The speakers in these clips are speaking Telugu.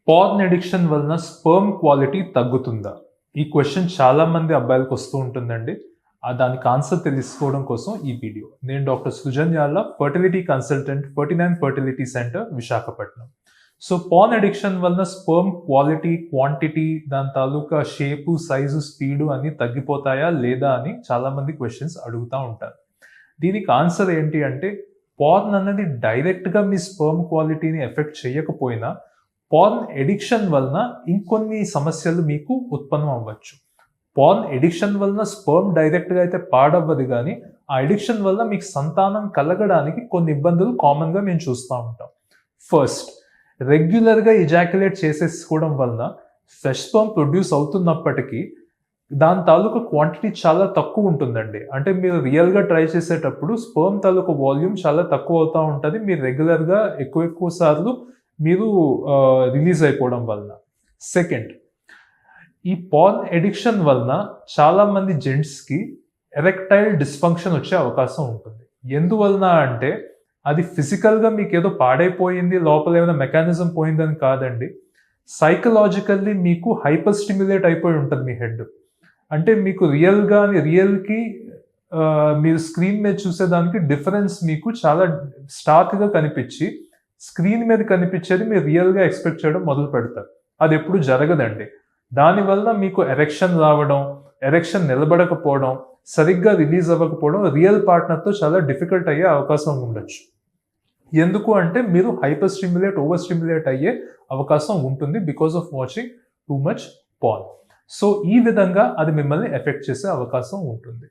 పార్న్ అడిక్షన్ వలన స్పెర్మ్ క్వాలిటీ తగ్గుతుందా? ఈ క్వెషన్ చాలా మంది అబ్బాయిలకు వస్తూ ఉంటుందండి. దానికి ఆన్సర్ తెలుసుకోవడం కోసం ఈ వీడియో. నేను doctor Srujan Yalla, fertility consultant, 49 fertility centre, Visakhapatnam. So porn addiction వలన స్పెర్మ్ క్వాలిటీ, క్వాంటిటీ, దాని తాలూకా షేపు, సైజు, స్పీడు అన్నీ తగ్గిపోతాయా లేదా అని చాలా మంది క్వెషన్స్ అడుగుతా ఉంటారు. దీనికి ఆన్సర్ ఏంటి అంటే, పార్న్ అన్నది డైరెక్ట్‌గా మీ స్పెర్మ్ క్వాలిటీని ఎఫెక్ట్ చేయకపోయినా, పార్న్ ఎడిక్షన్ వలన ఇంకొన్ని సమస్యలు మీకు ఉత్పన్నం అవ్వచ్చు. పార్న్ ఎడిక్షన్ వలన స్పెర్మ్ డైరెక్ట్‌గా అయితే పాడవ్వదు గానీ, ఆ ఎడిక్షన్ వల్ల మీకు సంతానం కలగడానికి కొన్ని ఇబ్బందులు కామన్‌గా మేము చూస్తా ఉంటాం. ఫస్ట్, రెగ్యులర్‌గా ఎజాక్యులేట్ చేసేసుకోవడం వలన ఫ్రెష్ స్పెర్మ్ ప్రొడ్యూస్ అవుతున్నప్పటికీ, దాని తాలూకా క్వాంటిటీ చాలా తక్కువ ఉంటుందండి. అంటే మీరు రియల్‌గా ట్రై చేసేటప్పుడు స్పెర్మ్ తాలూకా వాల్యూమ్ చాలా తక్కువ అవుతా ఉంటది. మీరు రెగ్యులర్‌గా ఎక్కువ సార్లు మీరు రిలీజ్ అయిపోవడం వలన. సెకండ్, ఈ పార్న్ ఎడిక్షన్ వలన చాలా మంది జెంట్స్‌కి ఎరెక్టైల్ డిస్‌ఫంక్షన్ వచ్చే అవకాశం ఉంటుంది. ఎందువలన అంటే, అది ఫిజికల్‌గా మీకేదో పాడైపోయింది, లోపల ఏమైనా మెకానిజం పోయిందని కాదండి. సైకలాజికల్లీ మీకు హైపర్ స్టిమ్యులేట్ అయిపోయి ఉంటది మీ హెడ్. అంటే మీకు రియల్‌కి మీరు స్క్రీన్ మీద చూసేదానికి డిఫరెన్స్ మీకు చాలా స్టార్క్‌గా కనిపిచ్చి, స్క్రీన్ మీద కనిపిచ్చేది మీరు రియల్‌గా ఎక్స్‌పెక్ట్ చేయడం మొదలు పెడతారు. అదెప్పుడు జరగదండి. దానివల్ల మీకు ఎరెక్షన్ రావడం, ఎరెక్షన్ నిలబడకపోవడం, సరిగ్గా రిలీజ్ అవ్వకపోవడం, రియల్ పార్ట్నర్‌తో చాలా డిఫికల్ట్ అయ్యే అవకాశం ఉండొచ్చు. ఎందుకు అంటే మీరు హైపర్ స్టిమ్యులేట్, ఓవర్ స్టిమ్యులేట్ అయ్యే అవకాశం ఉంటుంది because of watching too much porn. So ఈ విధంగా అది మిమ్మల్ని ఎఫెక్ట్ చేసే అవకాశం ఉంటుంది.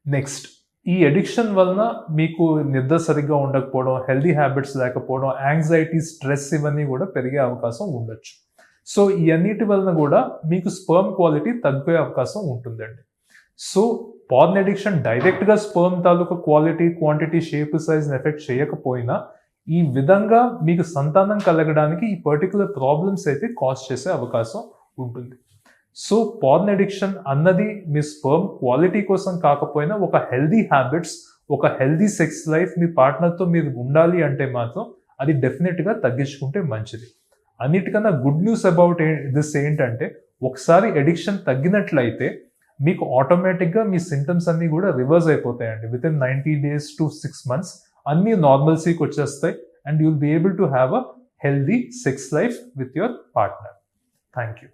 నెక్స్ట్, ఈ అడిక్షన్ వలన మీకు నిద్ర సరిగ్గా ఉండకపోవడం, హెల్తీ హ్యాబిట్స్ లేకపోవడం, యాంగ్జైటీ, స్ట్రెస్ ఇవన్నీ కూడా పెరిగే అవకాశం ఉండొచ్చు. సో ఈ అన్నిటి వలన కూడా మీకు స్పెర్మ్ క్వాలిటీ తగ్గే అవకాశం ఉంటుందండి. సో పార్న్ అడిక్షన్ డైరెక్ట్‌గా స్పెర్మ్ తాలూకా క్వాలిటీ, క్వాంటిటీ, షేప్, సైజ్‌ని ఎఫెక్ట్ చేయకపోయినా, ఈ విధంగా మీకు సంతానం కలగడానికి ఈ పర్టిక్యులర్ ప్రాబ్లమ్స్ అయితే కాజ్ చేసే అవకాశం ఉంటుంది. సో పార్న్ అడిక్షన్ అన్నది మీ స్పెర్మ్ క్వాలిటీ కోసం కాకపోయినా, ఒక హెల్తీ హ్యాబిట్స్, ఒక హెల్తీ సెక్స్ లైఫ్ మీ పార్ట్నర్‌తో మీరు ఉండాలి అంటే మాత్రం అది డెఫినిట్‌గా తగ్గించుకుంటే మంచిది. అన్నిటికన్నా గుడ్ న్యూస్ అబౌట్ దిస్ ఏంటంటే, ఒకసారి అడిక్షన్ తగ్గినట్లయితే మీకు ఆటోమేటిక్‌గా మీ సింప్టమ్స్ అన్నీ కూడా రివర్స్ అయిపోతాయండి. వితిన్ 90 days to 6 months అన్నీ నార్మల్సీకి వచ్చేస్తాయి. And you will be able to have a healthy sex life with your partner. Thank you.